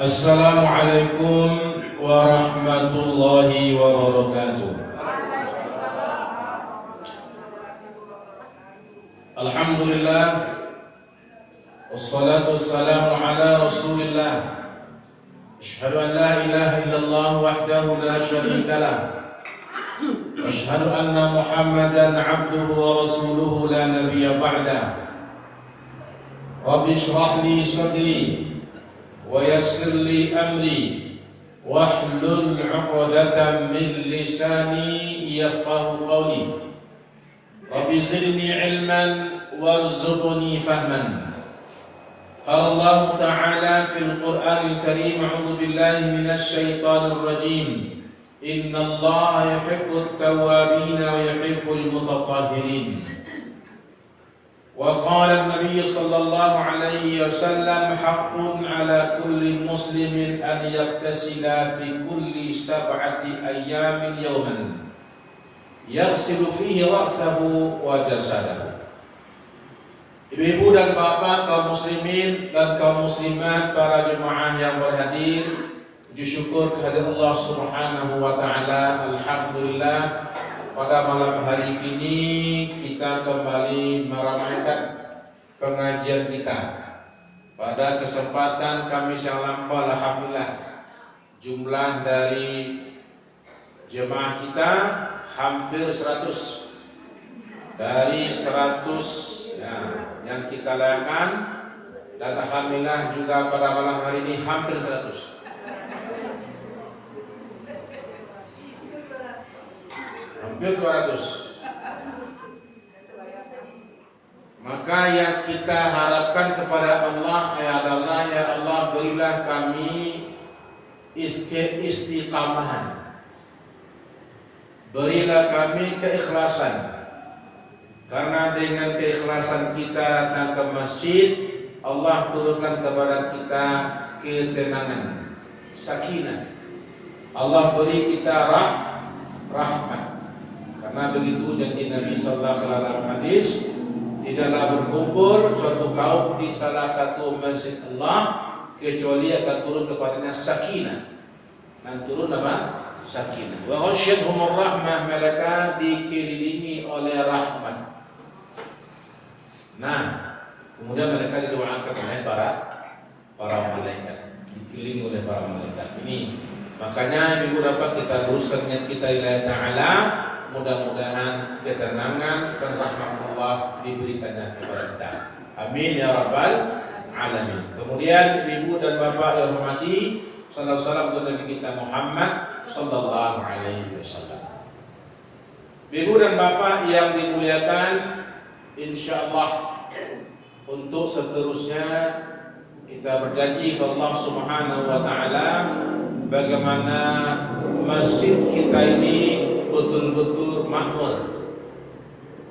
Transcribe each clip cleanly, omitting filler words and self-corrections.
Assalamualaikum warahmatullahi wabarakatuh. Alhamdulillah, wassalatu wassalamu ala rasulillah. Asyhadu an la ilaha illallah wahdahu la syarika lah. Asyhadu anna Muhammadan abduhu wa rasuluhu la nabiyya ba'da. Rabbi shrah li sadri wa yassir li amri wahlul 'uqdatam min lisani yafqahu qawli. Rabbi zidni ilman warzuqni fahman. Qala Allah Ta'ala fil Qur'anil Karim, a'udzu billahi minasy syaithanir rajim. Innallaha yuhibbut tawwabin wa yuhibbul mutatahhirin. وقال النبي صلى الله عليه وسلم حق على كل مسلم أن يغتسل في كل 7 أيام يوما يغسل فيه رأسه وجسده. Ibu-ibu dan bapak, kaum muslimin dan kaum muslimat, para jemaah yang berhadir, puji syukur kehadirat Allah Subhanahu wa taala. Alhamdulillah, pada malam hari ini kita kembali meramaikan pengajian kita. Pada kesempatan Kamis yang lampau, alhamdulillah, jumlah dari jemaah kita hampir 100. Dari 100 ya, yang kita layakan, dan alhamdulillah juga pada malam hari ini hampir 100. Hampir 200. Maka yang kita harapkan kepada Allah adalah, ya Allah, berilah kami istiqamahan, berilah kami keikhlasan, karena dengan keikhlasan kita datang ke masjid, Allah turunkan kepada kita ketenangan, sakinah. Allah beri kita rahmat. Karena begitu janji Nabi sallallahu alaihi wasallam hadis, tidaklah berkumpul suatu kaum di salah satu masjid Allah kecuali akan turun kepadanya sakinah. Dan turun apa? Sakinah. Wa ghasyiyatuhumur rahmah, mereka dikelilingi oleh rahmat. Nah, kemudian mereka didoakan oleh para malaikat, dikelilingi oleh para malaikat. Ini makanya ibu dapat kita luruskan niat kita lillahi ta'ala. Mudah-mudahan ketenangan dan rahmat Allah diberikannya kepada kita. Amin ya rabbal alamin. Kemudian ibu dan bapak yang hormati, sallallahu alaihi wasallam untuk Nabi kita Muhammad sallallahu alaihi wasallam. Ibu dan bapak yang dimuliakan, insyaallah untuk seterusnya kita berjanji kepada Allah Subhanahu wa taala bagaimana masjid kita ini betul-betul makmur.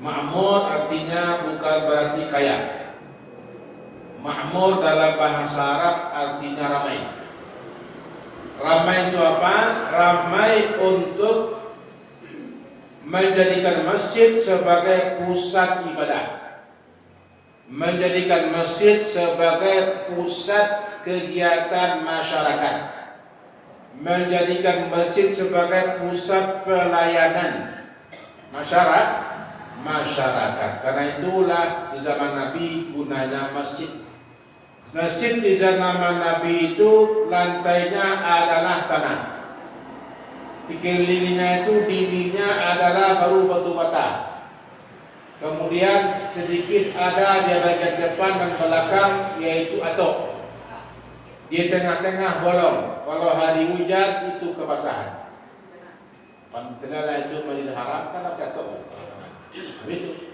Makmur artinya bukan berarti kaya. Makmur dalam bahasa Arab artinya ramai. Ramai itu apa? Ramai untuk menjadikan masjid sebagai pusat ibadah, menjadikan masjid sebagai pusat kegiatan masyarakat, menjadikan masjid sebagai pusat pelayanan masyarakat. Karena itulah di zaman Nabi gunanya masjid. Masjid di zaman Nabi itu lantainya adalah tanah, dikelilinginya itu dindingnya adalah baru batu bata. Kemudian sedikit ada di bagian depan dan belakang yaitu atap. Di tengah-tengah bolong. Kalau hari hujan itu kebasahan. Segala itu Masjidil Haram kan atap. Begitu.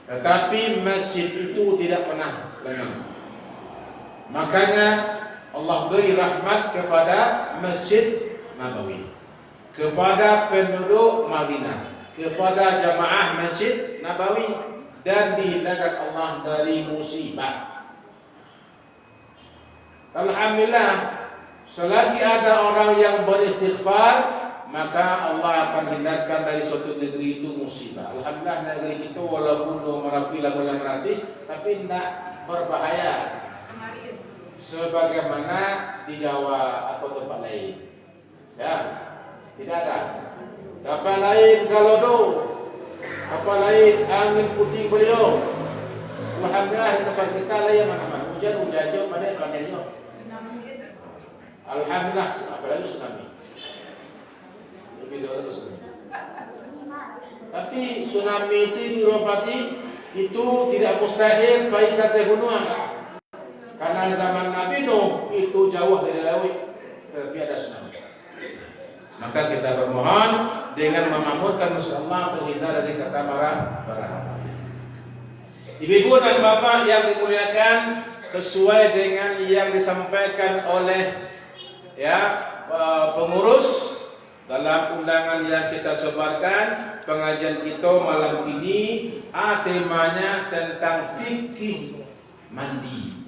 Tetapi masjid itu tidak pernah lengang. Makanya Allah beri rahmat kepada Masjid Nabawi, kepada penduduk Madinah, kepada jamaah Masjid Nabawi, dan dihindarkan Allah dari musibah. Alhamdulillah, selagi ada orang yang beristighfar, maka Allah akan hindarkan dari suatu negeri itu musibah. Alhamdulillah, negeri kita walaupun Merapi lah mulai Merapi, tapi tidak berbahaya. sebagaimana di Jawa atau tempat lain. Ya, tidak ada. Tempat lain galodo, tempat lain angin puting beliung. Alhamdulillah di tempat kita lah yang mana-mana hujan jauh pada kadernya. Alhamdulillah, apalagi tsunami. Lebih dari tsunami. Tapi tsunami itu diobati itu tidak mustahil baik kata gunung. Karena zaman Nabi Nuh itu jauh dari laut, tapi ada tsunami. Maka kita bermohon dengan memamurkan Allah terhindar dari kata marah. Ibu dan bapak yang dimuliakan, sesuai dengan yang disampaikan oleh pengurus dalam undangan yang kita sebarkan, pengajian kita malam ini temanya tentang fikih mandi,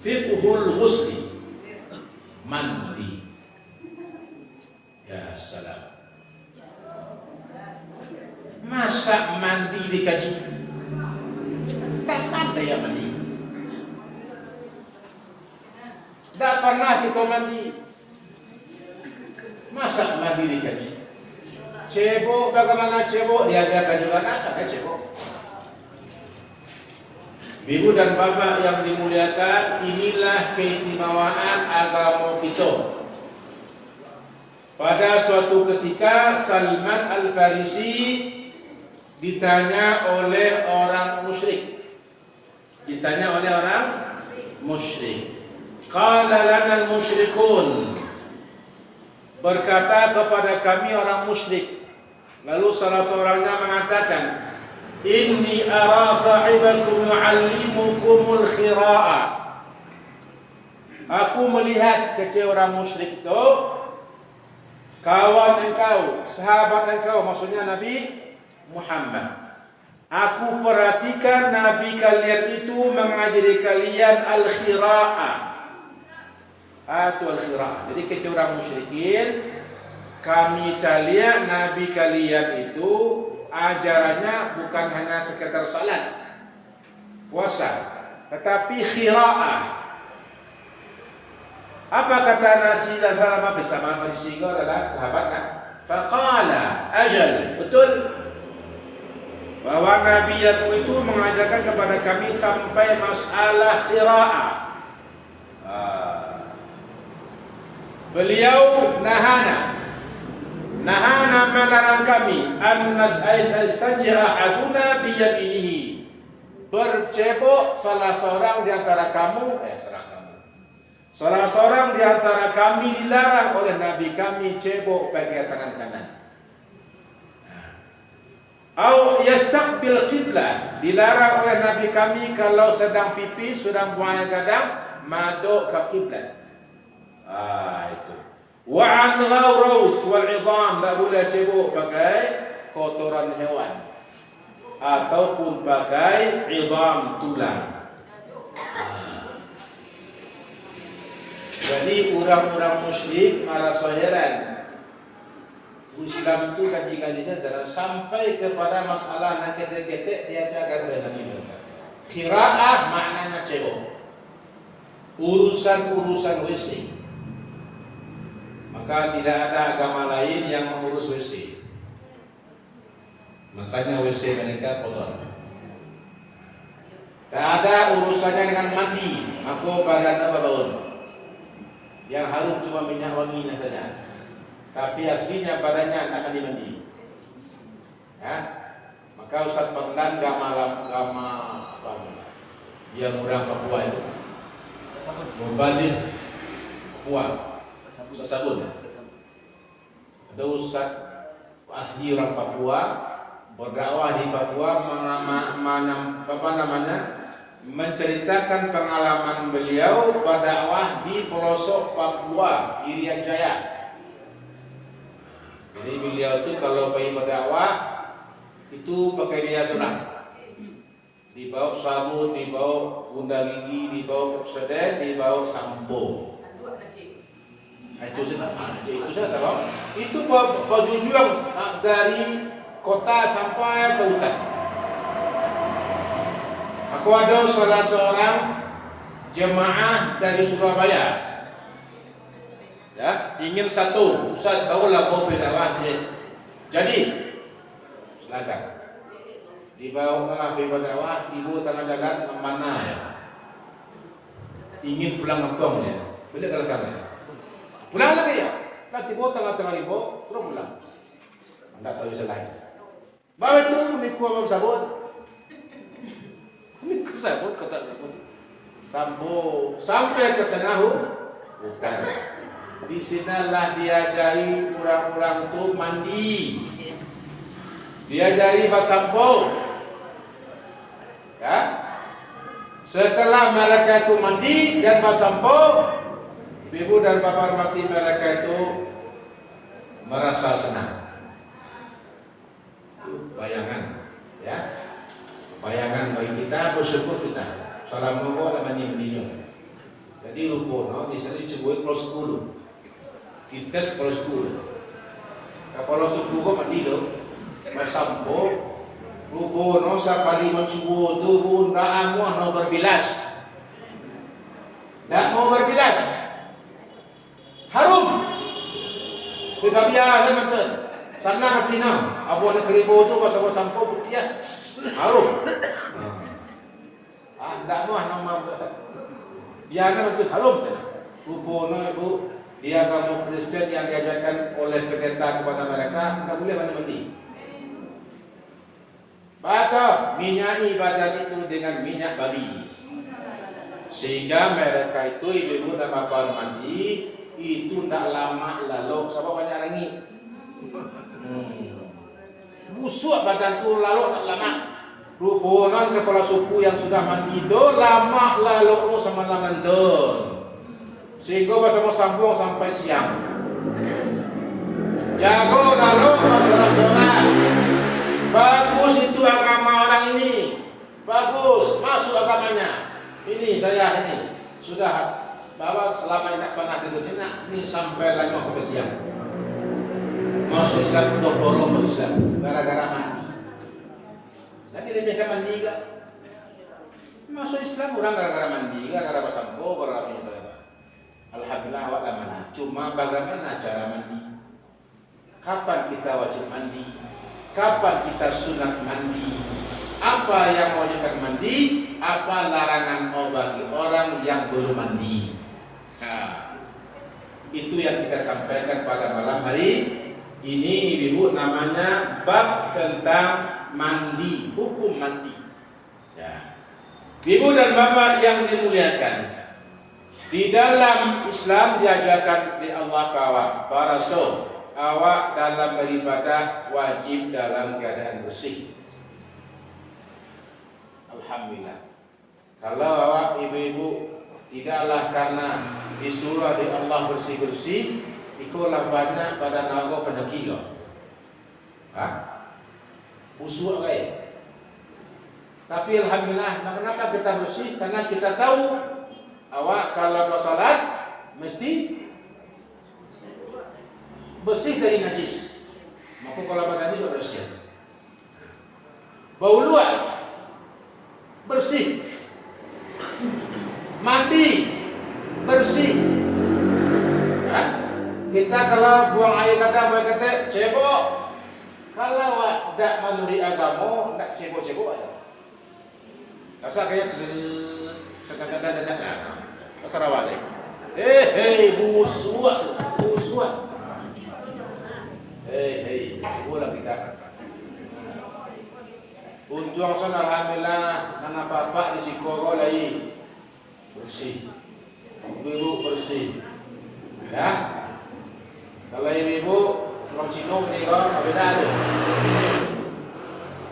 fiqhul ghusli, mandi. Ya salam. Masa mandi dikaji? Tak ada yang mandi. Tak pernah kita mandi. Masa mandi dikaji? Cebok, bagaimana cebok? Diajarkan juga anak cebok. Ibu dan bapak yang dimuliakan, inilah keistimewaan agama kita. Pada suatu ketika Salman Al-Farisi ditanya oleh orang musyrik. Qala lana al-musyrikun. Berkata kepada kami orang musyrik. Lalu salah seorangnya mengatakan, inni ara sahibakum yu'allimukumul khira'a. Aku melihat kecil orang musyrik itu, kawan engkau, sahabat engkau, maksudnya Nabi Muhammad. Aku perhatikan Nabi kalian itu mengajari kalian al-khira'ah. Al-khira'ah. Jadi kecil orang musyrikin, kami calian Nabi kalian itu ajarannya bukan hanya sekedar salat, puasa, tetapi khira'ah. Apa kata Nabi Sallallahu Alaihi Wasallam bersama adalah sahabatnya? Faqala ajal, betul. Bahwa Nabi itu mengajarkan kepada kami sampai masalah khira'ah. Beliau nahana melarang kami an nastajira ahaduna biyaminihi. Bercebok salah seorang di antara kamu, salah seorang di antara kami dilarang oleh Nabi kami cebok pakai tangan kanan. Au yastaqbil qiblah, dilarang oleh Nabi kami kalau sedang pipis, sedang buang air kadang madok ke kiblat. Itu. Wa an ghawraus wal 'idham, tak boleh cebok pakai kotoran hewan ataupun pakai 'idham, tulang. Jadi orang-orang musyrik merasa heran. Islam itu kaji-kajinya dalam sampai kepada masalah nak ketek-ketek dia jaga dengan Nabi. Khira'ah maknanya cebok. Urusan-urusan WC. Maka tidak ada agama lain yang mengurus WC. Makanya WC mereka kotor. Tak ada urusannya dengan mandi. Maka badan baun. Yang harum cuma minyak wanginya saja. Tapi aslinya badannya akan dimandi. Ya, maka Ustaz Fadlan gama apa? Dia orang Papua itu. Membalik Papua. Ustaz Sabun. Ada Ustaz asli orang Papua berdakwah di Papua menceritakan pengalaman beliau berdakwah di pelosok Papua, Irian Jaya. Jadi beliau itu kalau pergi berdakwah itu pakai dia sunat. Dibawa sabun, dibawa bunda gigi, dibawa perseden, dibawa sampo. Itu saya tahu. Itu baju juang dari kota sampai ke hutan. Aku ada salah seorang jemaah dari Surabaya, ya, ingin satu, Ustaz tahulah mau berdakwah. Jadi, silakan. Dibawa ke berdakwah, ibu tengah jalan mana ya? Ingin pulang kampung ya, boleh kalau kamu. Pulang lagi ya? Nanti bawa tengah-tengah ribu, terus pulang. Anda tahu bisa lain. Bawa itu mikul apa sabun? Mikul sabun kata sabun. Sampai ke tengah hutan. Di sinalah diajari orang-orang itu mandi. Diajari bersampo. Ya. Setelah mereka itu mandi dan bersampo, ibu dan bapak mati mereka itu merasa senang. Itu bayangan, ya. Bayangan bagi kita, bersyukur kita. Assalamualaikum warahmatullahi wabarakatuh. Jadi rupono di sini disebut kalau 10. Dites kalau 10. Kalau 10 kok mandi lo, bersampo. Rupono sa pali mencubo tu pun tak mau berbilas. Tak mau berbilas. Harum. Kita biasa betul. Sana matina. Abu ada keribu tu pasal sampo buktian. Harum. Tak mau nama biasa betul harum. Rupono ibu dia kamu Kristen yang diajarkan oleh pendeta kepada mereka tak boleh mandi. Atau minyaki badan itu dengan minyak babi, sehingga mereka itu ibu dan bapak mandi itu tidak lama lalu. Sebab banyak lagi busuk badan itu lalu tak lama. Ruponan kepala suku yang sudah mandi itu lama lalu sama lamentun, sehingga bersama sambung sampai siang. Jago lalu masalah sholat. Bagus itu agama orang ini. Bagus, masuk agamanya. Ini saya ini sudah bawa selama ini tak pernah tidur ini sampai lagi sampai siang. Masuk Islam untuk borong Islam gara-gara mandi. Jadi dia mandi juga. Masuk Islam orang gara-gara mandi, gara-gara bersampo, gara-gara minum. Alhamdulillah awak mandi. Cuma bagaimana cara mandi? Kapan kita wajib mandi? Kapan kita sunat mandi? Apa yang mewajibkan mandi? Apa larangan bagi orang yang belum mandi? Nah, itu yang kita sampaikan pada malam hari ini, ibu. Namanya bab tentang mandi, hukum mandi. Ya. Ibu dan bapak yang dimuliakan, di dalam Islam diajarkan di Allah para rasul. Awak dalam beribadah wajib dalam keadaan bersih. Alhamdulillah. Kalau awak ibu-ibu tidaklah karena disuruh di Allah bersih-bersih, ikulah banyak pada naga penyakit. Busuk kayak. Tapi alhamdulillah, kenapa kita bersih? Karena kita tahu awak kalau bersalat mesti bersih dari najis. Maka kalau najis sudah bersih. Bau luar bersih. Mandi bersih. Ya? Kita kalau buang air kadang mereka kata cebok. Kalau tidak menurut agama, tidak cebok-cebok aja. Rasa kayak kadang-kadang. Assalamualaikum. Busuk. Hei, boleh kita. Untung sana alhamdulillah, anak bapak di Sikoro lagi bersih, ibu bersih. Ya, kalau ibu orang Cina ni kan beda tu.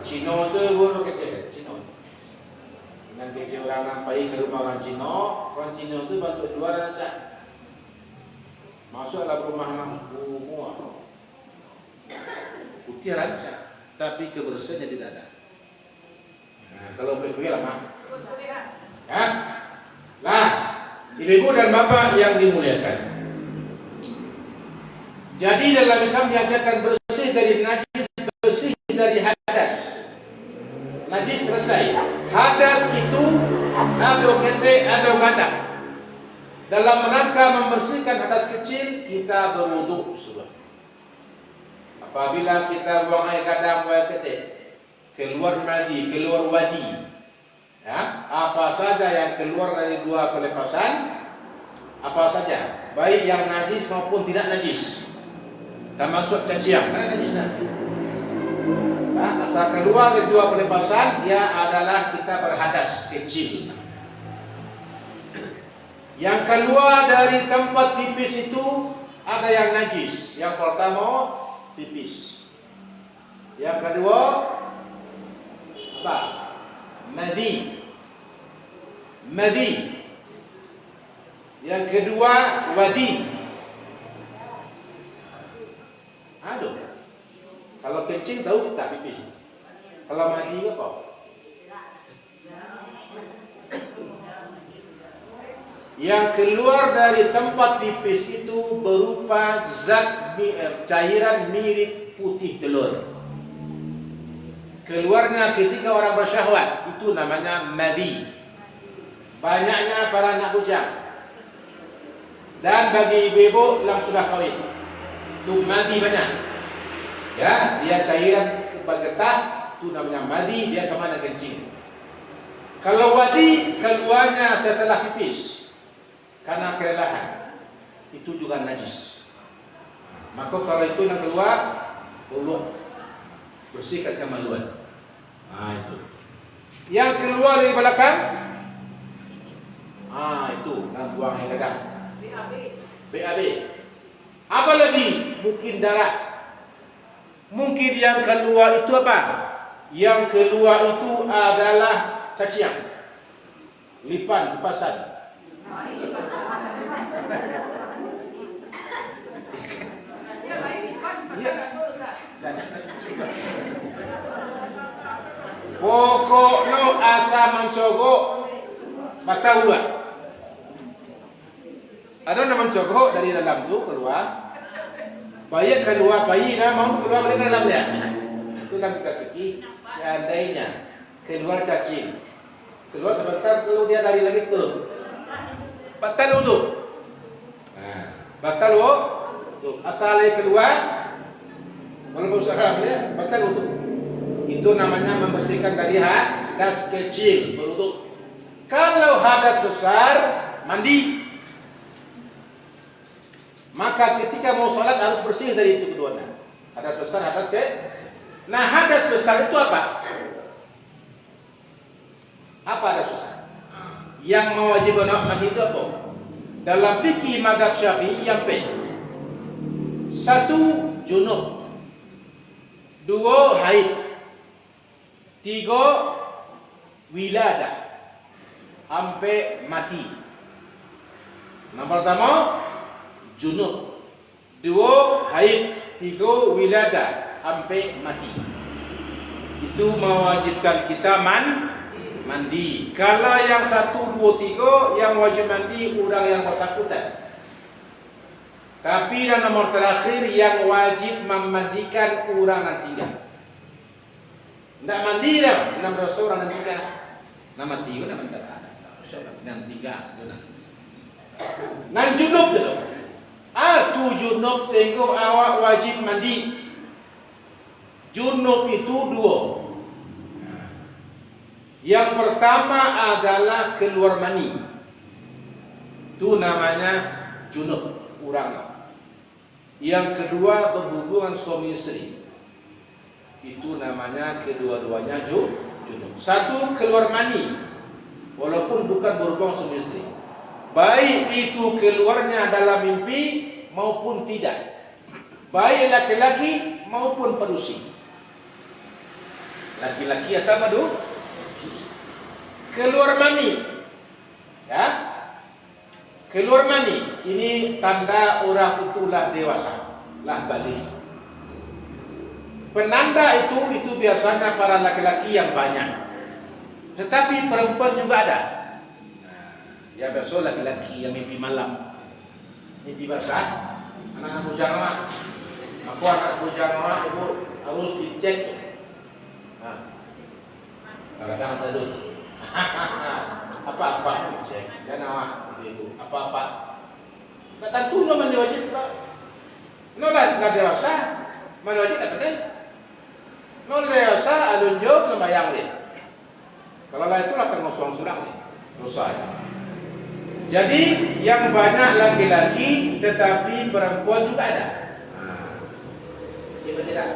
Cina tu ibu kecil, Cina. Nanti orang nampai ke rumah orang Cina tu bantu dua rancak. Masuklah rumah semua. Putih rancak, tapi kebersihannya tidak ada. Nah, kalau begitu lama. Ya. Nah, ibu dan bapak yang dimuliakan. Jadi dalam Islam diajarkan bersih dari najis, bersih dari hadas. Najis selesai. Hadas itu ada ketek, ada gadak. Dalam rangka membersihkan hadas kecil, kita berwuduk sudah. Apabila kita buang air gadak, buang air ketek, keluar madi, keluar wadi, ya, apa saja yang keluar dari dua pelepasan, apa saja, baik yang najis maupun tidak najis, termasuk cacian, karena najis nanti. Nah, asal keluar dari dua pelepasan, dia adalah kita berhadas kecil. Yang keluar dari tempat pipis itu ada yang najis. Yang pertama pipis. Yang kedua apa? Madi. Madi. Yang kedua wadi. Aduh. Kalau kencing tahu kita pipis. Kalau madi apa? Yang keluar dari tempat pipis itu berupa zat cairan mirip putih telur. Keluarnya ketika orang bersyahwat, itu namanya madi. Banyaknya para anak bujang. Dan bagi ibu-ibu yang sudah kawin, itu madi banyak. Ya, dia cairan bergetah, itu namanya madi, dia sama dengan kencing. Kalau wadi keluarnya setelah pipis karena kelelahan, itu juga najis. Maka kalau itu yang keluar, uluk, bersihkan kemaluan. Itu. Yang keluar dari belakang, itu nak buang air gadah. BAB. Apa lagi? Mungkin darah. Mungkin yang keluar itu apa? Yang keluar itu adalah cacian, lipan, kipasan. Pokoknya asa mencogok mata ular. Ada yang mencogok dari dalam tu keluar. Bayi keluar, bayi mau keluar dari dalam dia. Itu kan kita fikir. Seandainya keluar cacing, keluar sebentar, kalau dia lari lagi keluar, batal wudu. Batal wudu. Asalnya keluar, walaupun sekarang dia batal wudu. Itu namanya membersihkan dari hadas kecil, berwudu. Kalau hadas besar, mandi. Maka ketika mau sholat harus bersih dari itu keduanya. Hadas besar, hadas kecil. Nah, hadas besar itu apa? Apa hadas besar? Yang mewajibkan mandi itu apa? Dalam fikih mazhab Syafi'i yang satu junub, dua haid, tiga wiladah, sampai mati. Yang pertama junub, dua haid, tiga wiladah, sampai mati. Itu mewajibkan kita mandi. Kalau yang 1, 2, 3 yang wajib mandi orang yang bersangkutan. Tapi yang nomor terakhir yang wajib memandikan orang yang tinggal. Tidak mandi dah, enam dosa orang yang tinggal. Nama tiga, nama tidak ada. Yang tinggal, nan junub tu. Tu junub sehingga awak wajib mandi. Junub itu dua. Yang pertama adalah keluar mani. Itu namanya junub orang. Yang kedua berhubungan suami istri. Itu namanya kedua-duanya junub. Satu keluar mani, walaupun bukan berhubungan suami istri. Baik itu keluarnya dalam mimpi maupun tidak. Baik laki-laki maupun perusi. Laki-laki atau madu? Keluar mani, ya, keluar mani. Ini tanda orang itulah dewasa, lah balik. Penanda itu biasanya para laki-laki yang banyak, tetapi perempuan juga ada. Ya biasa laki-laki yang mimpi malam, mimpi basah. Anak-anak bujang mak, aku anak bujang mak, ibu harus dicek. Kadang-kadang tidur. Apa-apa jangan awak itu apa-apa. Tak tentu no mandi wajib tak. No lah dewasa. Mandi wajib tak penting. No dewasa alun job lembayang ni. Kalau lah itu lah kan ngosong surang ni. Dosa. Jadi yang banyak laki-laki tetapi perempuan juga ada. Iya tidak?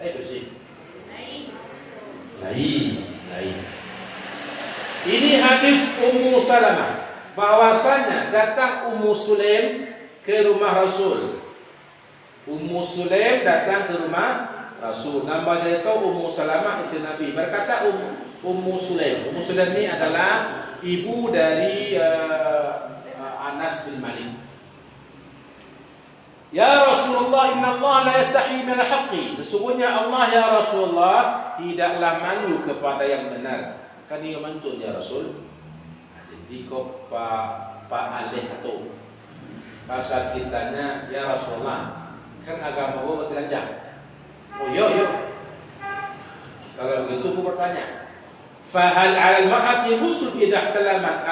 Bersih. Lain. Ini hadis Ummu Salamah. Bahwasanya datang Ummu Sulaim ke rumah Rasul. Ummu Sulaim datang ke rumah Rasul. Nama dia itu Ummu Salamah istri Nabi. Berkata Ummu Sulaim. Ummu Sulaim ini adalah ibu dari Anas bin Malik. Ya Rasulullah, inna Allah la yastahi min al-haqqi. Sesungguhnya Allah ya Rasulullah tidaklah malu kepada yang benar. Kan dia mantun ya Rasul. Jadi kau Pak Alih atau bahasa kitanya ya Rasulullah. Kan agama gua bertelanjang. Oh yo. Kalau begitu aku bertanya. Fahal 'alal mar'ati ghusl idza ihtalamat?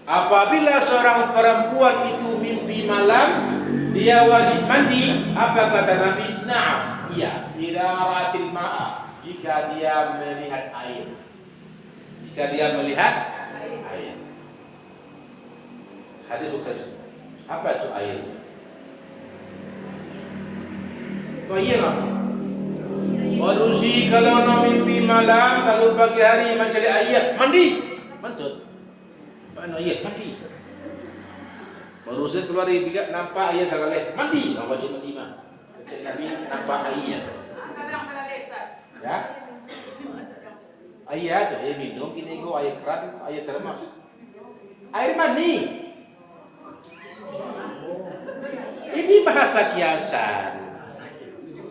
Apabila seorang perempuan itu mimpi malam, dia wajib mandi? Apa kata Nabi? Na'am, iya. Idza ra'atil ma'a, jika dia melihat air. Air. Hadis Bukhari. Apa itu air? Air apa? Manusia kalau nak mimpi malam lalu pagi hari mencari air, mandi. Mantap. Mana air? Mandi. Baru saya keluar dari bilik nampak air salah mandi. Nak wajib mandi mah. Cik Nabi nampak air. Ya. Air tu air minum, ini go air keran, air termos. Air mandi. Ini bahasa kiasan.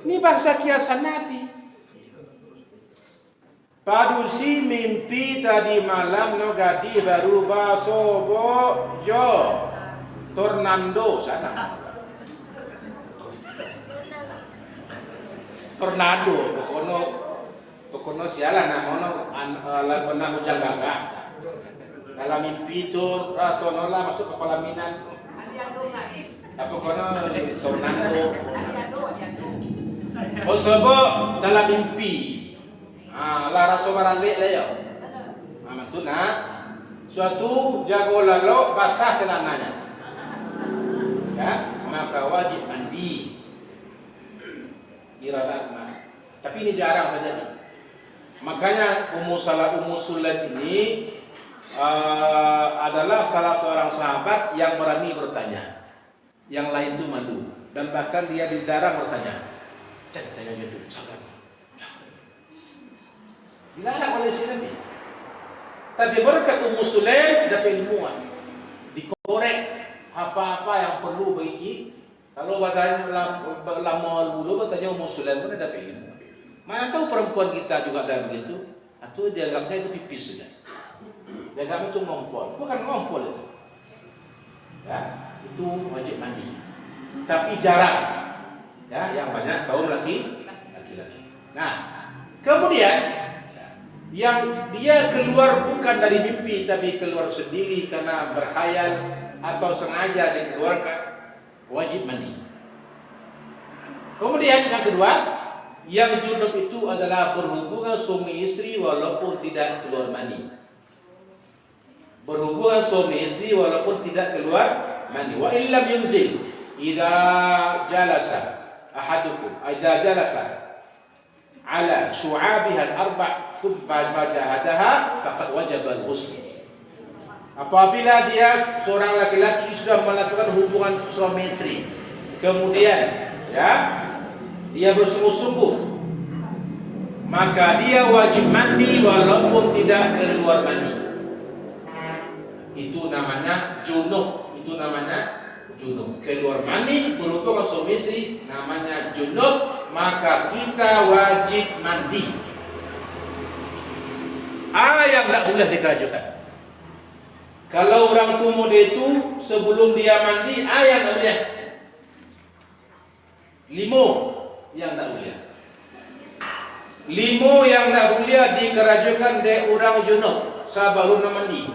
Ini bahasa kiasan Nabi. Padusi mimpi tadi malam no gadi baru basobo jo tornado sana. Tornado pokono sialan namono lakonan hujan gagah. Dalam mimpi itu rasonola masuk ke pelaminan. Apa kono tornado. Basobo dalam mimpi. Lara sobaralik lah ya. Itu nak suatu jago lalu basah celananya. Ya, maka wajib mandi. Diralat mah. Tapi ini jarang terjadi. Makanya Ummu Sulaim ini adalah salah seorang sahabat yang berani bertanya. Yang lain itu malu dan bahkan dia dilarang bertanya. Jangan tanya gitu, jangan. Dilarang oleh si Nabi. Tapi berkat Ummu Sulaim dapat ilmuwan. Dikorek apa-apa yang perlu bagi. Kalau bertanya lama dulu bertanya Ummu Sulaim pun dapat ilmu. Mana tahu perempuan kita juga ada begitu. Atau dia anggapnya itu pipis saja. Dia anggap itu ngompol. Bukan ngompol itu. Ya, itu wajib mandi. Tapi jarang. Ya, yang banyak kaum laki-laki. Nah, kemudian yang dia keluar bukan dari mimpi tapi keluar sendiri karena berkhayal atau sengaja dikeluarkan, wajib mandi. Kemudian yang kedua, yang junub itu adalah berhubungan suami istri walaupun tidak keluar mani. Berhubungan suami istri walaupun tidak keluar mani. Wa illam yunzil idza jalasa ahadukum idza jalasa ala syu'abiha al-arba' thumma fajahadaha faqad wajaba al-ghusl. Apabila dia seorang laki-laki sudah melakukan hubungan suami istri, kemudian ya dia bersungguh-sungguh, maka dia wajib mandi walaupun tidak keluar mani. Itu namanya junub. Keluar mani berhubungan suami istri namanya junub, maka kita wajib mandi. Yang tak boleh dikerajukan. Kalau orang tua muda itu sebelum dia mandi, yang tak boleh. 5 yang tak boleh. Limo yang nak boleh dikerjakan de orang junub sebelum mandi.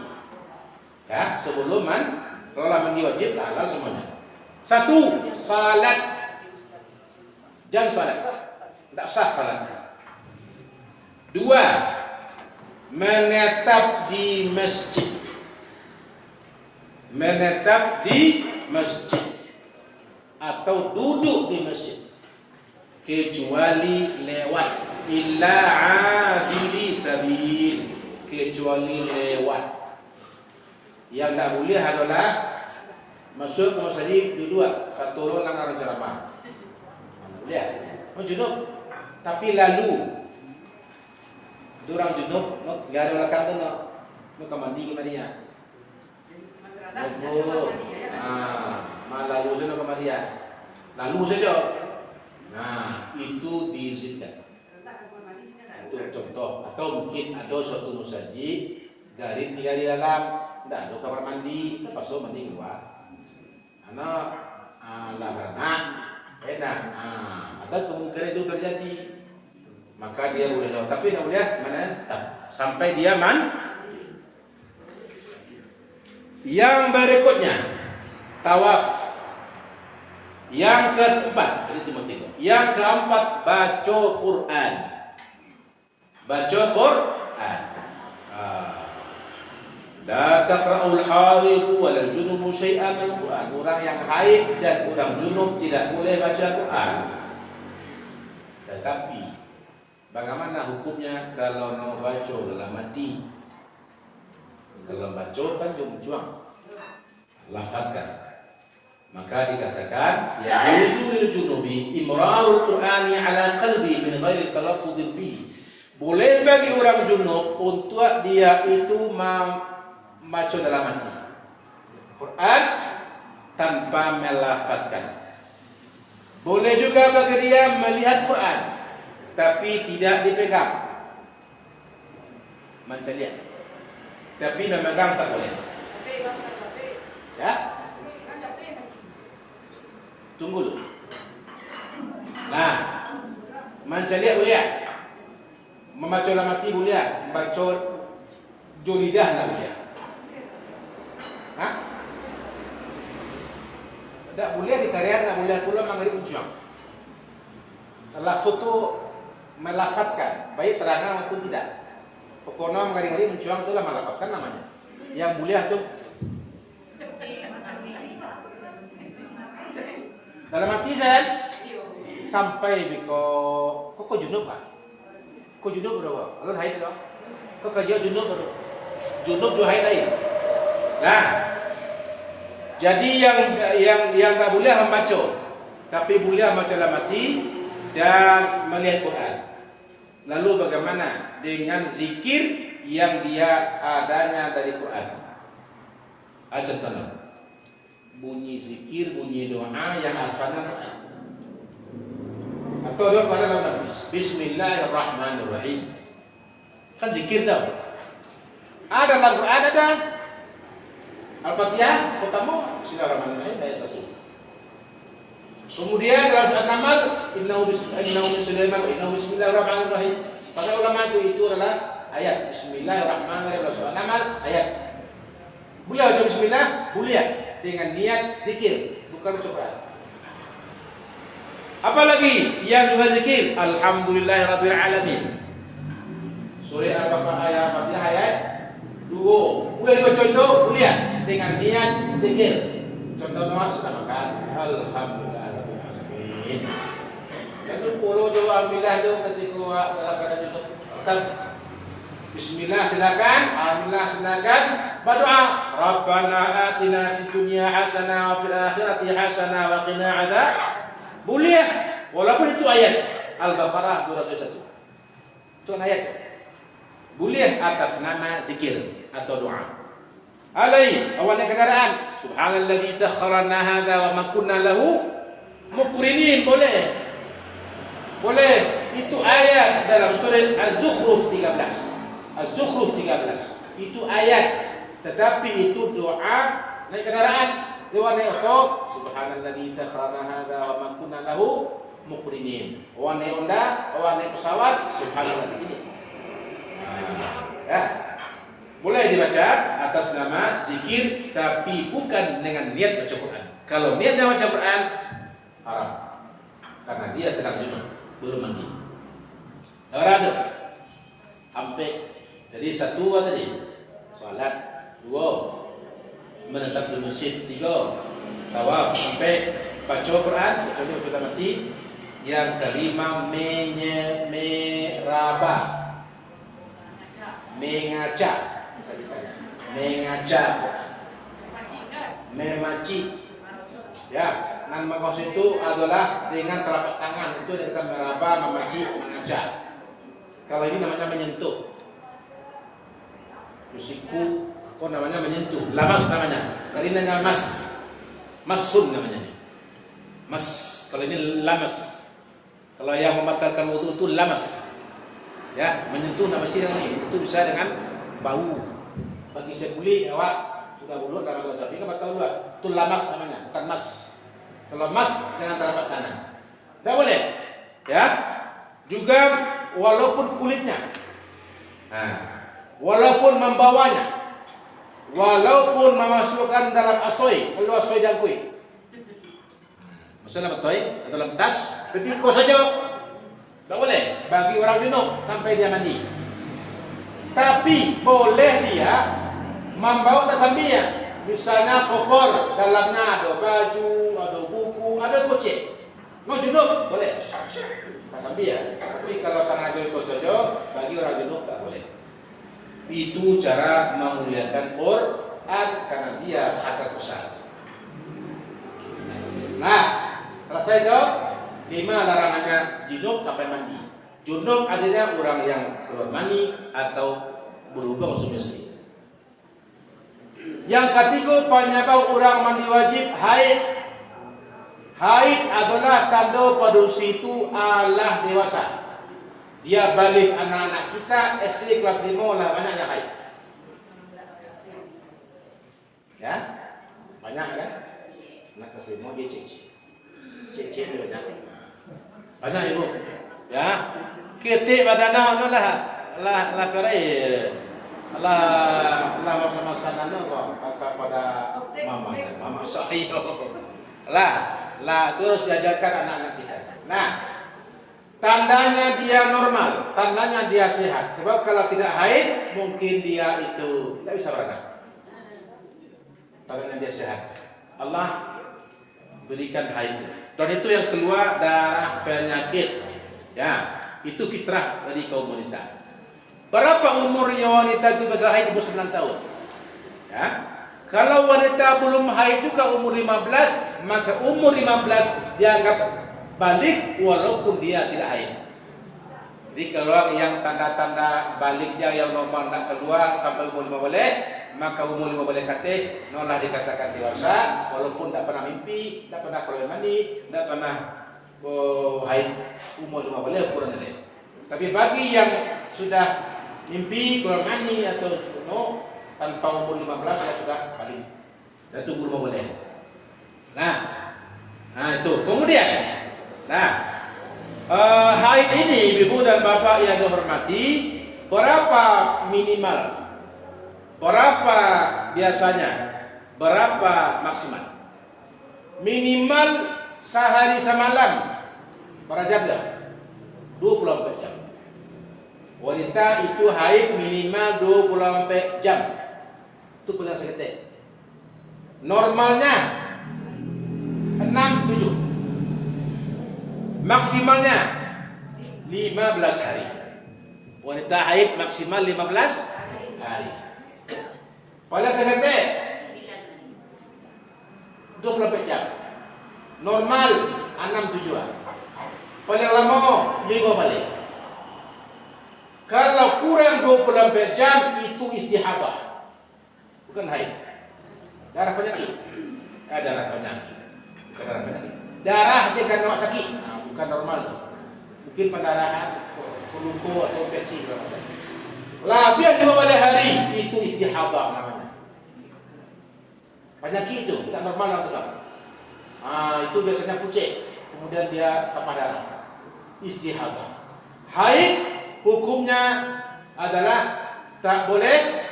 Ya, sebelum kalau mandi wajib halal semuanya. Satu, salat. Jangan salat. Tak sah salat. Dua, menetap di masjid. Menetap di masjid atau duduk di masjid kecuali lewat. Illa abidi sabil, kecuali lewat. Yang tak boleh adalah masuk ke masjid duduk satu orang orang ceramah. Boleh? Mau junub tapi lalu orang junub nak gak ada belakang tu nak mandi ke mandinya. Lalu saja nak mandi ya. Lalu saja. Nah, itu diizinkan. Itu contoh. Atau mungkin ada suatu masjid dari tinggal di dalam, tidak ada kamar mandi, lepas itu mandi keluar. Anak lah beranak, enak. Ada kemungkinan itu terjadi, maka dia boleh jauh. Tapi tidak boleh mana sampai dia Yang berikutnya tawaf. Yang keempat, yang keempat baca Quran. Baca Quran. La taqra'ul haid wal junub syai'an min Quran. Orang yang haid dan orang junub tidak boleh baca Quran. Tetapi bagaimana hukumnya kalau mau baca dalam mati? Kalau baca kan juang lafazkan. Maka dikatakan ya yusul junubi imrarul Qur'ani ala qalbi min ghairi talaffuz bihi. Boleh bagi orang junub untuk dia itu membaca dalam hati Quran tanpa melafazkan. Boleh juga bagi dia melihat Quran tapi tidak dipegang. Mencari. Tapi memegang tak boleh. Ya? Tunggu dulu. Nah, mencari boleh. Membaca dalam hati boleh. Membaca jolidah tak boleh. Tak boleh dikarian, tak boleh pula mengalir ujung. Setelah foto melafatkan, baik terang maupun tidak. Pokoknya mengalir ujung itulah melafatkan namanya. Yang boleh itu dalam hati saya sampai kok junub kan? Kok junub berapa? Alun haid dah. Kok kerja junub baru? Junub dua haid lain. Nah, jadi yang tak boleh membaca, tapi boleh membaca dalam hati dan melihat Quran. Lalu bagaimana dengan zikir yang dia adanya dari Quran? Contohnya bunyi zikir, bunyi doa yang asalnya Quran. Atau doa pada dalam Bismillahirrahmanirrahim. Kan zikir dah. Ada dalam Quran ada. Al-Fatihah pertama Bismillahirrahmanirrahim ayat 1. Kemudian dalam surat An-Naml innahu min Sulaiman wa innahu bismillahirrahmanirrahim. Pada ulama itu adalah ayat Bismillahirrahmanirrahim dalam surat An-Naml ayat. Boleh baca bismillah? Boleh. Dengan niat zikir, bukan baca Quran. Apalagi yang juga zikir, Alhamdulillahirabbil alamin. Surah Al-Baqarah ayat 4 ayat 2. Boleh dibaca itu, boleh dengan niat zikir. Contoh doa sudah makan, Alhamdulillahirabbil alamin. Jangan puluh doa alhamdulillah itu ketika dalam keadaan itu. Bismillah silakan, alhamdulillah silakan. Berdoa, Rabbana atina fid dunya hasanah wa fil akhirati hasanah wa qina adzab. Boleh, walaupun itu ayat Al-Baqarah 201. Itu ayat. Boleh atas nama zikir atau doa. Alai awalnya kendaraan. Subhanalladzi sakharana hadza wa ma kunna lahu muqrinin. Boleh. Boleh. Itu ayat dalam surah Az-Zukhruf 13. Az-Zukhruf 13. Itu ayat. Tetapi itu doa naik kendaraan. Doa naik oto. Subhanalladzi sakharana hadza wa ma kunna lahu mukrinin. Orang naik Honda, orang naik pesawat, subhanallah ini. Ya. Boleh dibaca atas nama zikir, tapi bukan dengan niat baca Quran. Kalau niatnya baca Quran, haram. Karena dia sedang junub, belum mandi. Ada. Sampai jadi satu tadi, salat, dua, menetap di masjid, tiga, tawaf, sampai baca Quran, contohnya kita mati. Yang kelima meraba, mengaca, memaci. Ya, nan maksud itu adalah dengan telapak tangan, itu yang kita meraba, memaci, mengaca. Kalau ini namanya menyentuh. Yusiku, kok namanya menyentuh? Lamas namanya. Kalau ini namanya masun namanya. Mas, kalau ini lamas. Kalau yang membatalkan wudu itu lamas. Ya, menyentuh nama sih ini. Itu bisa dengan bau. Bagi saya kulit awak sudah mulut dalam bahasa sapi kan batal dua. Itu lamas namanya, bukan mas. Kalau mas jangan telapak tangan. Tidak boleh. Ya. Juga walaupun kulitnya. Nah, walaupun membawanya. Walaupun memasukkan dalam asoy, kalau asoy jangkui. Masalah betul dalam tas, tapi kau saja tak boleh bagi orang junub sampai dia mandi. Tapi boleh dia membawa tasambiah. Misalnya koper dalamnya ada baju, ada buku, ada kocek. Mau junub boleh tasambiah. Tapi kalau sengaja kau saja bagi orang junub tak boleh. Itu cara memuliakan Quran karena dia hadas besar. Nah, selesai itu 5 larangannya junub sampai mandi. Junub artinya orang yang keluar mani atau berubah semesti. Yang ketiga penyebab orang mandi wajib haid. Haid adalah tanda pada situ Allah dewasa. Dia balik anak-anak kita SD kelas 5 lah banyaknya haid. Ya? Banyak kan? Anak kelas 5 dia cek dia banyak. Banyak ibu. Ya. Ketik badana no lah perai. Allah masa-masa nano kok pada mama saya. Lah terus diajarkan anak-anak kita. Nah, tandanya dia normal, tandanya dia sehat. Sebab kalau tidak haid, mungkin dia itu tidak bisa berangkat. Tandanya dia sehat. Allah berikan haid. Dan itu yang keluar darah penyakit. Ya, itu fitrah dari kaum wanita. Berapa umurnya wanita itu bisa haid? 9 tahun. Ya. Kalau wanita belum haid juga umur 15, maka umur 15 dianggap balik walaupun dia tidak haid. Jadi kalau yang tanda-tanda baliknya yang normal tak keluar sampai umur 5 boleh, maka umur 5 boleh kata nolah dikatakan dewasa walaupun tak pernah mimpi, tak pernah keluar mandi, tak pernah haid, umur 5 boleh ukuran ini. Tapi bagi yang sudah mimpi keluar mandi atau tanpa umur 15 ya sudah balik. Dan itu umur 5 boleh. Nah itu. Kemudian haid ini ibu dan bapak yang dihormati, berapa minimal? Berapa biasanya? Berapa maksimal? Minimal sehari semalam. Para jam 24 jam. Wanita itu haid minimal 24 jam. Itu pernah saya kata. Normalnya 6-7. Maksimalnya 15 hari. Wanita haid maksimal 15 hari. Pada saya kata 24 jam. Normal 6-7. Paling lama 5 balik. Kalau kurang 24 jam itu istihadah. Bukan haid. Darah penyakit. Darah penyakit. Bukan darah penyakit. Darah dia kan sakit. Bukan normal tuh. Mungkin pendarahan, pelumpuh atau infeksi segala macam. Lebih dari 5 hari itu istihadah namanya. Penyakit itu tidak normal lah tuh. Itu biasanya pucet kemudian dia tambah darah. Istihadah. Haid hukumnya adalah tak boleh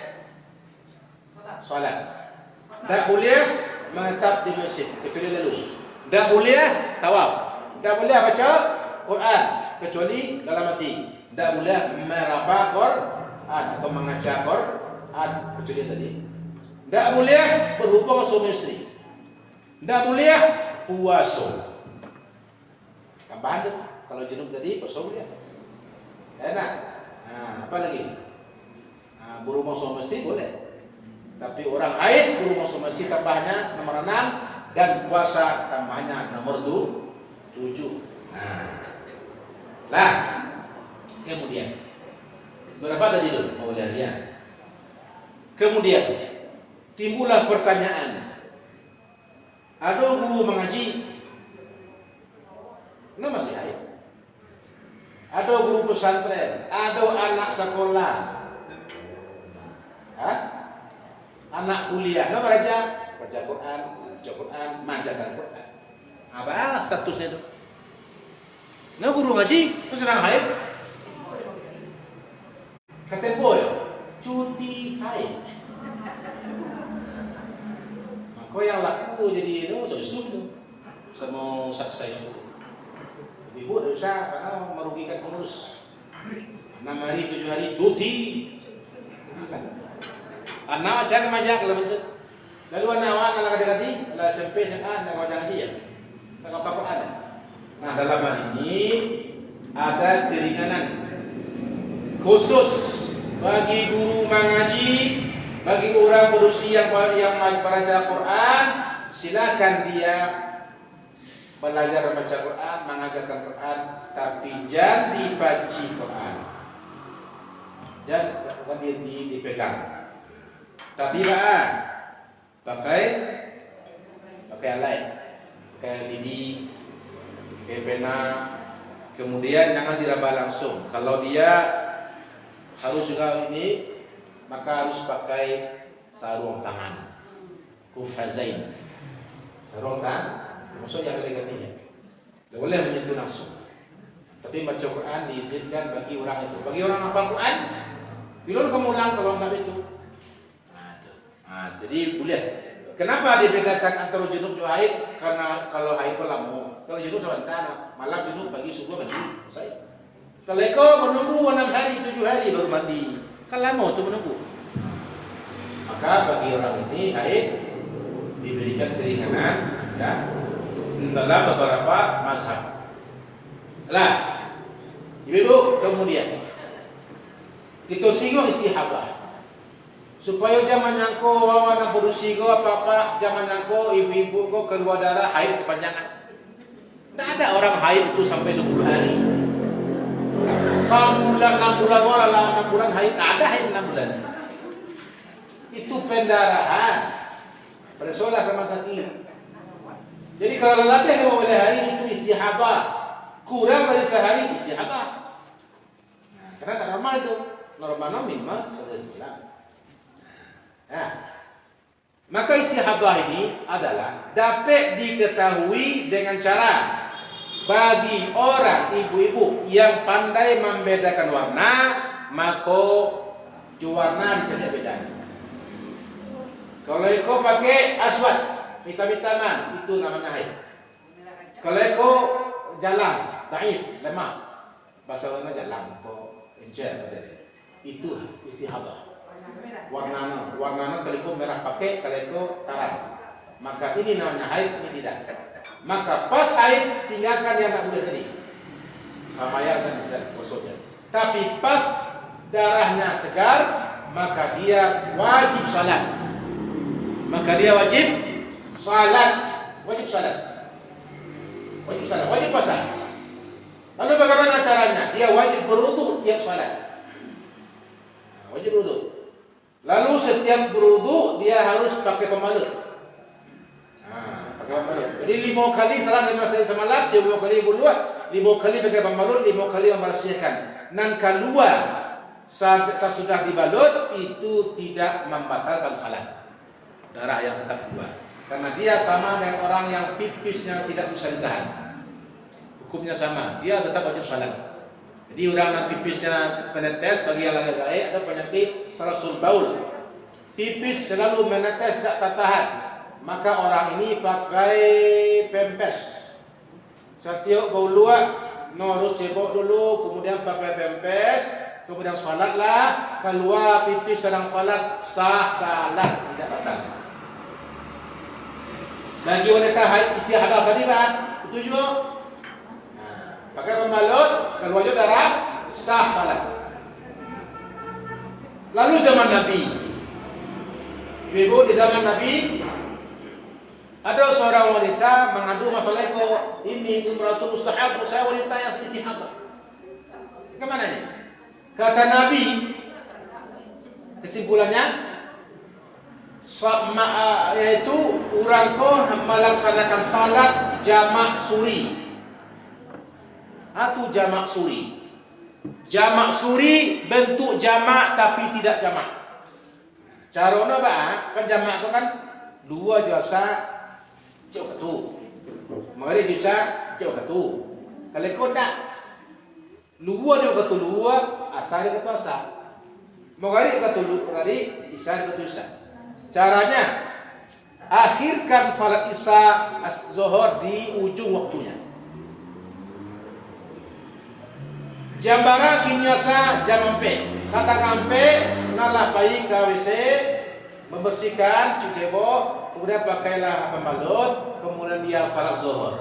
salat. Tak boleh menetap di masjid kecuali lalu. Tak boleh tawaf. Tak boleh baca Quran kecuali dalam hati. Tak boleh meraba Quran atau mengaca Quran kecuali tadi. Tak boleh berhubung suami isteri. Tak boleh puasa. Tambahan tu. Kalau junub tadi puasa boleh. Enak. Apa lagi? Berhubung suami isteri boleh. Tapi orang haid berhubung suami isteri tambahnya nomor 6 dan puasa tambahnya nomor 7. Lah. Kemudian berapa tadi tu? Maulian. Kemudian timbullah pertanyaan. Ada guru mengaji, ini masih haid. Ada guru pesantren, ada anak sekolah, anak kuliah, nak baca Quran, manjakan Quran. Apa statusnya itu? Nah guru ngaji, itu sedang haid. Kata boy, cuti haid. Maka yang laku jadi itu sesuatu tu, sama Ustaz itu. Ibu dah usah karena merugikan pengurus. 6 hari 7 hari cuti. Anak saya kemajak kalau macam. Lalu anak kalau kadang-kadang kalau SMP SMA nak macam ngaji ya. Tak apa-apa ada. Nah dalam hal ini ada keringanan khusus bagi guru mengaji, bagi orang berusia yang baca Quran, silakan dia belajar baca Quran, mengajarkan Quran, tapi jangan dibaca Quran. Jangan dipegang. Tapi pakai alai, pakai lidi, pakai pena, kemudian jangan diraba langsung. Kalau dia harus juga ini, maka harus pakai sarung tangan, kufazain, sarung tangan, maksudnya yang negatifnya. Tidak boleh menyentuh langsung. Tapi baca Quran diizinkan bagi orang itu. Bagi orang hafal Quran, bila kamu ulang kalau tidak itu. Jadi boleh. Kenapa dibedakan antara junub dan haid? Karena kalau haid pelamu, kalau junub sebentar, malam junub pagi subuh mandi. Saya. Kalau kau menunggu 6 hari 7 hari baru mandi, kan lama tu menunggu. Maka bagi orang ini haid diberikan keringanan, ya, dalam beberapa mazhab. Lah, ibu kemudian kita singgung istihadah. Supaya zaman nyangko anak berusia ko apa-apa, zaman nyangko ibu-ibu ko keluar darah haid kepanjangan. Tidak ada orang haid itu sampai 20 hari. 6 bulan wala 6 bulan haid, tidak ada haid 6 bulan. Itu pendarahan. Persoalan rumah sakit. Jadi kalau lebih dari 5 hari itu istihadah. Kurang dari sehari istihadah. Karena tak normal itu. Normal memang sudah sebulan. Nah, maka istihadah ini adalah dapat diketahui dengan cara bagi orang ibu-ibu yang pandai membedakan warna, maka warna dicari bedanya. Kalau kau pakai aswad, hitam-hitaman, itu namanya haid. Kalau kau jalan, daif, lemah, bahasa orang jalan, kau encer, itu istihadah. Warnanya kalau kau merah pakai, kalau kau tarang. Maka ini namanya haid, ini tidak. Maka pas haid tinggalkan yang tak boleh tadi. Sama ya dan maksudnya. Tapi pas darahnya segar, maka dia wajib salat. Wajib salat. Wajib puasa. Lalu bagaimana caranya? Dia wajib berwudu tiap salat. Wajib berwudu. Lalu setiap berwudu dia harus pakai pembalut. Pakai pembalut. Jadi 5 kali salat 5 kali semalam, dia 5 kali berluat, 5 kali pakai pembalut, 5 kali membersihkan. Dan keluar saat sudah dibalut itu tidak membatalkan salat. Darah yang tetap keluar. Karena dia sama dengan orang yang pipisnya tidak bisa ditahan. hukumnya sama, dia tetap wajib salat. Jadi orang yang pipisnya menetes bagi yang lagi gaib ada penyakit salasul baul. Pipis selalu menetes tak tertahan, maka orang ini pakai pempes. Setiap bau luak, norus cebok dulu, kemudian pakai pempes, kemudian salatlah, keluar pipis sedang salat, sah salat, tidak batal. Bagi wanita haid istihadah tadi kan, itu juga. Pakai pembalut, keluar juga darah, sah salat. Lalu zaman Nabi, ibu di zaman Nabi, ada seorang wanita mengadu masalah itu, ini imratul mustahab, saya wanita yang istihadah. Kemana ini? Kata Nabi, kesimpulannya, yaitu orang kau melaksanakan salat jamak suri. Atau jamak suri. Jamak suri bentuk jamak tapi tidak jamak. Caranya apa? Kan jamak itu kan dua jasa cok ketu. Mari jasa cok ketu. Kalau kau tak dua dia ketu dua, asal dia ketu asal. Mari ketu mari isar ketu isar. Caranya akhirkan salat isya zuhur di ujung waktunya. Jambara kinyasa jam 4. Satang ampe nalah pai ke WC, membersihkan cuci cebok, kemudian pakailah pembalut, kemudian dia salat zuhur.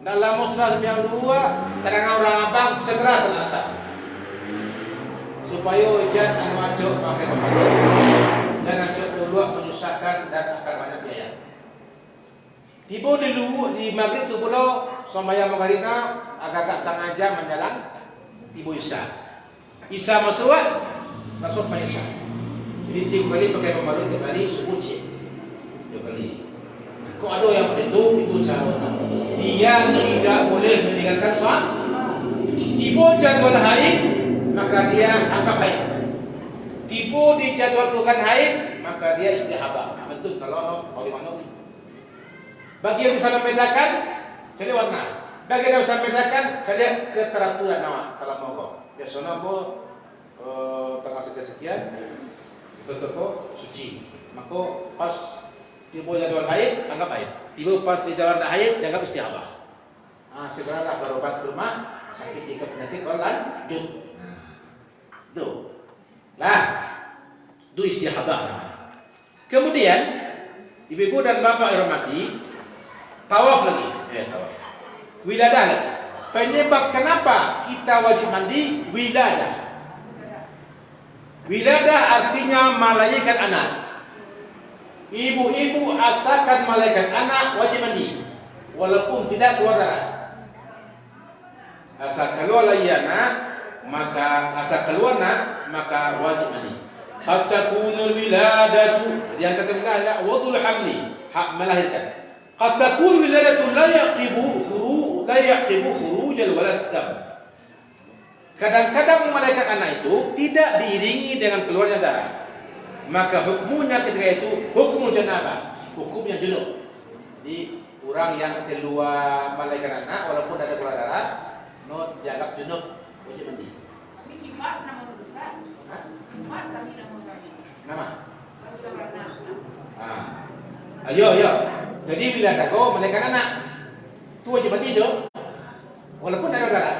Ndak lama sudah yang dua, terang orang abang segera selesai. Supaya hujan anu acok pakai pembalut. Dan acok dulu menyusahkan dan akan banyak biaya. Tiba di maghrib tu pula sembahyang maghribna agak-agak setengah jam menjalan tiba isya. Isya masuk langsung pada isya. Jadi 3 kali pakai pembalut, 3 kali subuh cik. 2 kali. Kok ada yang itu cara. Dia tidak boleh meninggalkan salat. Tiba jadwal haid maka dia anggap haid. Tiba di jadwal bukan haid maka dia istihadah. Betul kalau oleh mana. Bagi yang bisa membedakan, jadi warna. Bagi yang bisa membedakan, kalian keteraturan nama. Salam Allah. Biasanya apa? Tengah sekian, toko suci. Maka pas tiba jadwal haid, anggap haid. Tiba pas di jalan haid, anggap istihadah. Segeralah berobat ke rumah, sakit jika penyakit berlanjut. Itu. Lah, itu istihadah namanya. Kemudian, ibu-ibu dan bapak yang hormati, tawaf lagi, tawaf. Wiladah lagi. Penyebab kenapa kita wajib mandi? Wiladah. Wiladah artinya melahirkan anak. Ibu-ibu asalkan melahirkan anak wajib mandi, walaupun tidak keluar darah. Asal keluar lagi anak, maka maka wajib mandi. Hatta kunul wiladatu, yang kata wiladah wadul hamli, hak melahirkan. Qad takun wiladatu la yaqibu khuruj al-walad dam. Kadang-kadang melahirkan anak itu tidak diiringi dengan keluarnya darah. Maka hukumnya ketika itu hukum janabah, hukumnya junub. Jadi orang yang keluar melahirkan anak walaupun ada keluar darah, dianggap junub, wajib mandi. Ini nifas nama besar. Nifas kami nama. Ayo. Jadi bila kau melahirkan anak, tu wajib mandi tu, walaupun ada darah.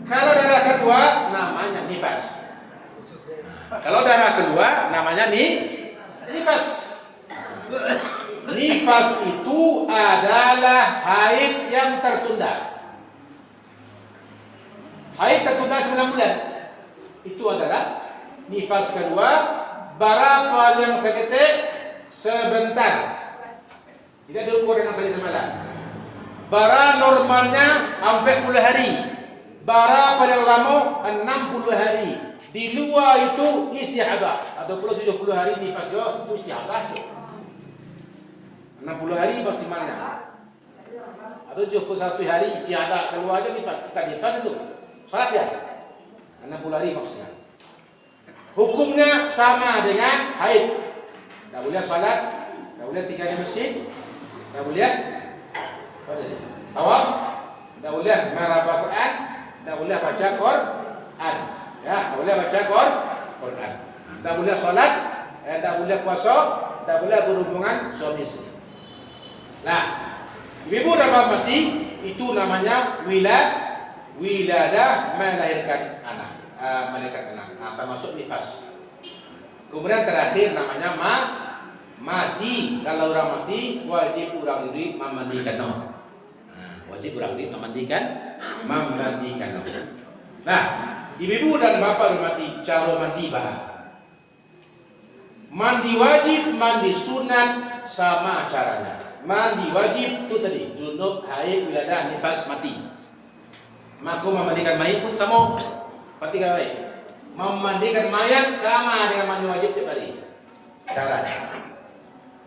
Kalau darah kedua, namanya nifas. Kalau darah kedua, namanya nifas. Nifas itu adalah haid yang tertunda. Haid tertunda 9 bulan. Itu adalah nifas kedua. Berapa yang seketik? Sebentar. Tidak diukur dengan saja semalam. Bara normalnya 40 hari. Bara paling lama 60 hari. Di luar itu istihadah. Ada pula 70 hari nifas itu istihadah. 60 hari maksimalnya. Ada 71 hari istihadah keluar aja nifas. Bukan nifas itu. Salat ya. 60 hari maksimal. Hukumnya sama dengan haid. Tak boleh salat, tak boleh tinggal di masjid, tak boleh tawaf, Tidak boleh meraba Quran, tidak boleh baca Quran. Ya, tidak boleh baca Quran. Tidak boleh salat, tidak boleh puasa, tidak boleh berhubungan suami istri. Nah, ibu dapat mati itu namanya wiladah melahirkan anak, termasuk nifas. Kemudian terakhir namanya mati. Kalau orang mati wajib orang ini memandikan. Wajib orang ini memandikan. Nah, ibu dan bapak mati, cara mandi bah. Mandi wajib, mandi sunat sama caranya. Mandi wajib itu tadi, junub, haid, wiladah, nifas, mati. Maka memandikan mayat pun sama. Perhatikan baik. Memandikan mayat sama dengan mandi wajib tiap hari. Caranya.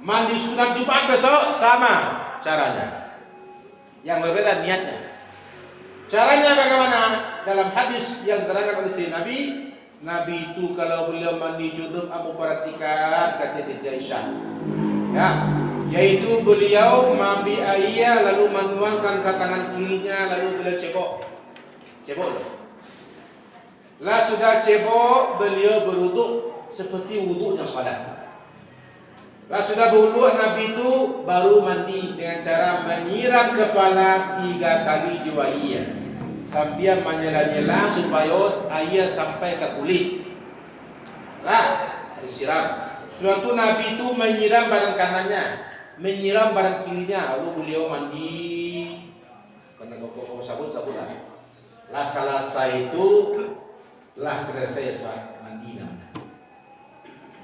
Mandi sunat Jumat besok sama caranya. Yang berbeda niatnya. Caranya bagaimana? Dalam hadis yang diterangkan oleh istri Nabi itu kalau beliau mandi junub, aku perhatikan kata Siti Aisyah. Ya, yaitu beliau mengambil air lalu menuangkan ke tangan kirinya lalu beliau cebok. Lah sudah cebok, beliau berwuduk seperti wuduknya salat. Lah sudah berwuduk, Nabi itu baru mandi dengan cara menyiram kepala 3 kali di air sambil menyela-nyela supaya air sampai ke kulit. Lah disiram. Sudah itu Nabi itu menyiram badan kanannya, menyiram badan kirinya, lalu beliau mandi. Karena kau sabun lah. Lah selesai itu, lah selesai saat mandi namanya.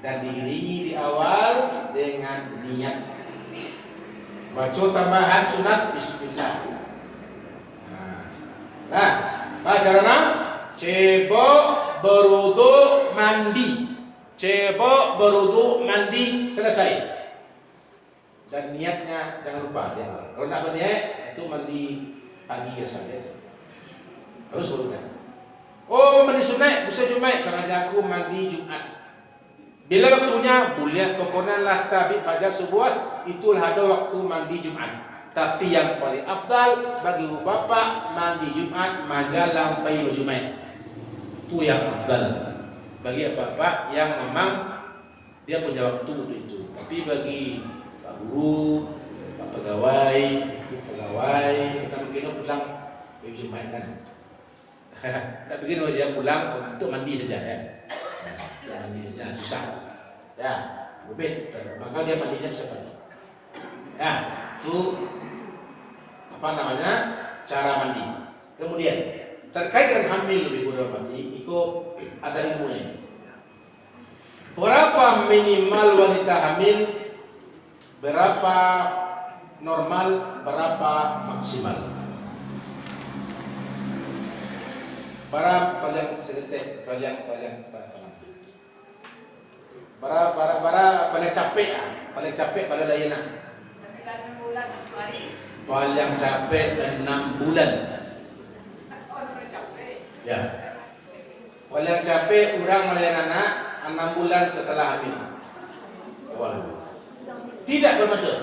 Dan diiringi di awal dengan niat. Baca tambahan sunat bismillah. Nah, caranya cebok berwudu mandi. Cebok berwudu mandi selesai. Dan niatnya jangan lupa ya. Kalau nak berniat itu mandi pagi ya saja. Terus berubah. Oh, mandi sunat bisa Jumat, sengaja aku mandi Jumat. Bila waktunya boleh, pokoknya lah tabik fajar subuh itulah ada waktu mandi Jumat. Tapi yang paling afdal bagi bapak mandi Jumat menjelang pagi Jumat. Itu yang afdal bagi bapak yang memang dia punya waktu untuk itu. Tapi bagi pak guru, pak pegawai, kita mungkin pulang pagi Jumat kan. Tak begini dia pulang untuk mandi saja ya. Mandi saja susah. Ya, berbeda. Maka dia mandinya bisa pergi. Ya, itu apa namanya? Cara mandi. Kemudian terkait dengan hamil lebih mandi, itu ada ilmunya. Berapa minimal wanita hamil? Berapa normal? Berapa maksimal? Para paling sedetik, paling paling capek pada layanan. Paling capek 6 bulan. Ya. Paling capek orang melayan anak 6 bulan setelah hamil. Awal. Tidak bermata.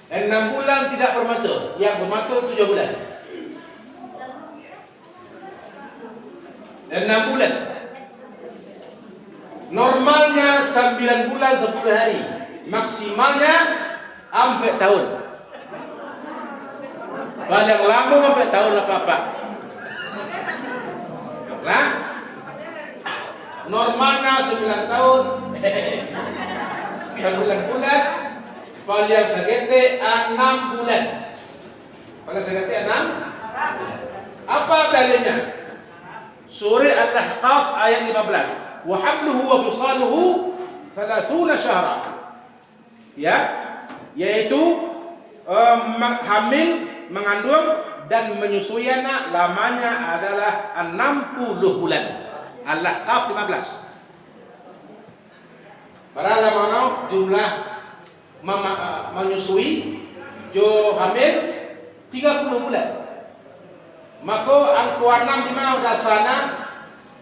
6 bulan tidak bermata. Yang bermata 7 bulan. 6 bulan. Normalnya 9 bulan 10 hari. Maksimalnya sampai tahun. Paling lama sampai tahun apa-apa. Nah, normalnya 9 tahun. Bulan-bulan. Paling segete 6 bulan. Paling segete 6 bulan. Apa dalilnya? Surah Al-Ahqaf ayat 15. Wa hamluhu wa fisaluhu 30 syahra. Ya, yaitu hamil, mengandung dan menyusui anak lamanya adalah 60 bulan. Al-Ahqaf 15. Para lamanya jumlah menyusui jo hamil 30 bulan. Maka angka 6 di mana dasarnya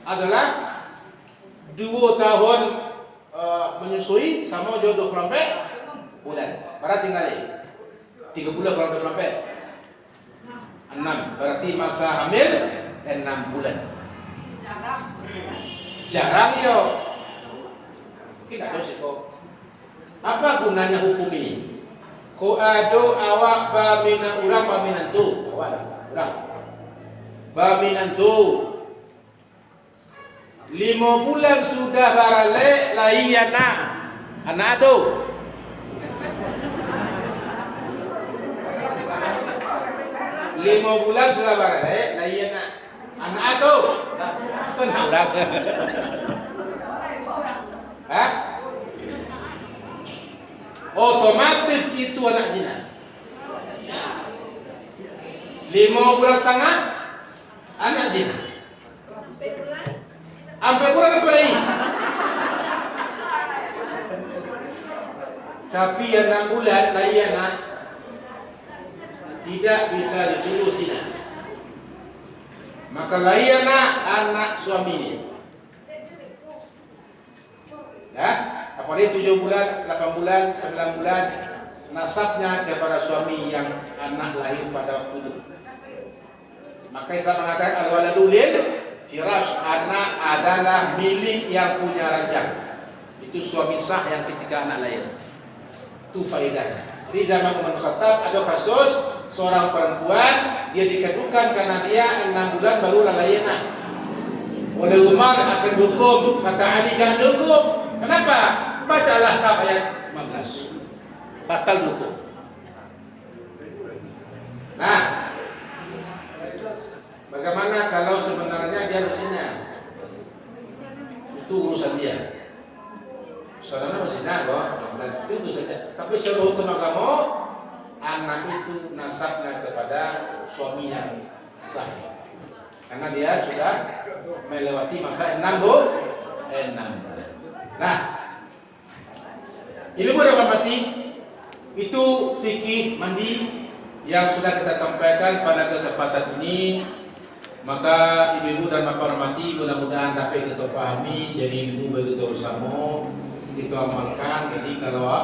adalah 2 tahun menyusui sama jo 24 bulan. Para tinggal 3 bulan kalau 24. 6. Berarti masa hamil 6 bulan. Jarang. Jarang yo. Mungkin ada sih kok. Apa gunanya hukum ini? Ko ado awak baminan urang baminan tu. Awak dah. Urang. Baminan tu. 5 bulan sudah barale lahi anak. Anak tu. 5 bulan sudah barale lahi anak. Anak tu. Kan urang. Hah? Otomatis itu anak zina. 5 bulan setengah anak zina. Sampai kurang apa lagi? Tapi yang 6 bulan lagi anak tidak bisa disuruh zina. Maka lagi anak suaminya. Ya, apalagi 7 bulan, 8 bulan, 9 bulan, nasabnya kepada suami yang anak lahir pada waktu itu. Maka Islam mengatakan al-waladu lil firash, anak adalah milik yang punya ranjang. Itu suami sah yang ketika anak lahir. Itu faedahnya. Di zaman Umar bin Khattab ada kasus seorang perempuan dia dikedukan karena dia 6 bulan baru lahir anak. Oleh Umar akan hukum, kata Ali jangan hukum. Kenapa? Baca Al-Ahqaf ayat 15. Batal hukum. Nah, bagaimana kalau sebenarnya dia harus zina? Itu urusan dia. Soalnya masih zina kok, itu saja. Tapi secara hukum agama, anak itu nasabnya kepada suami yang sah. Karena dia sudah melewati masa 6 bulan. Nah, ini boleh mati. Itu fikih mandi yang sudah kita sampaikan pada kesempatan ini. Maka ibu-ibu dan bapak hormati, mudah-mudahan dapat kita pahami. Jadi ibu begitu bersama kita amalkan. Jadi kalau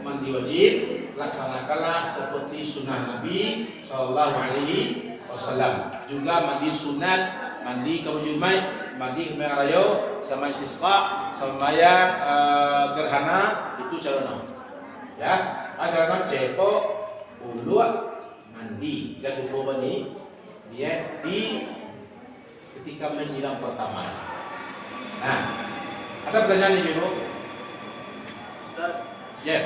mandi wajib, laksanakanlah seperti sunnah Nabi Sallallahu Alaihi Wasallam. Juga mandi sunat, mandi kaum Jumat, mandi kemarin raya, sama istisqa, sama yang gerhana itu caranya. Ya, caranya cepo, ulu, mandi. Jangan lupa mandi. Dia di ketika menyiram pertama. Nah, ada pertanyaan nih, Ibu? Ya.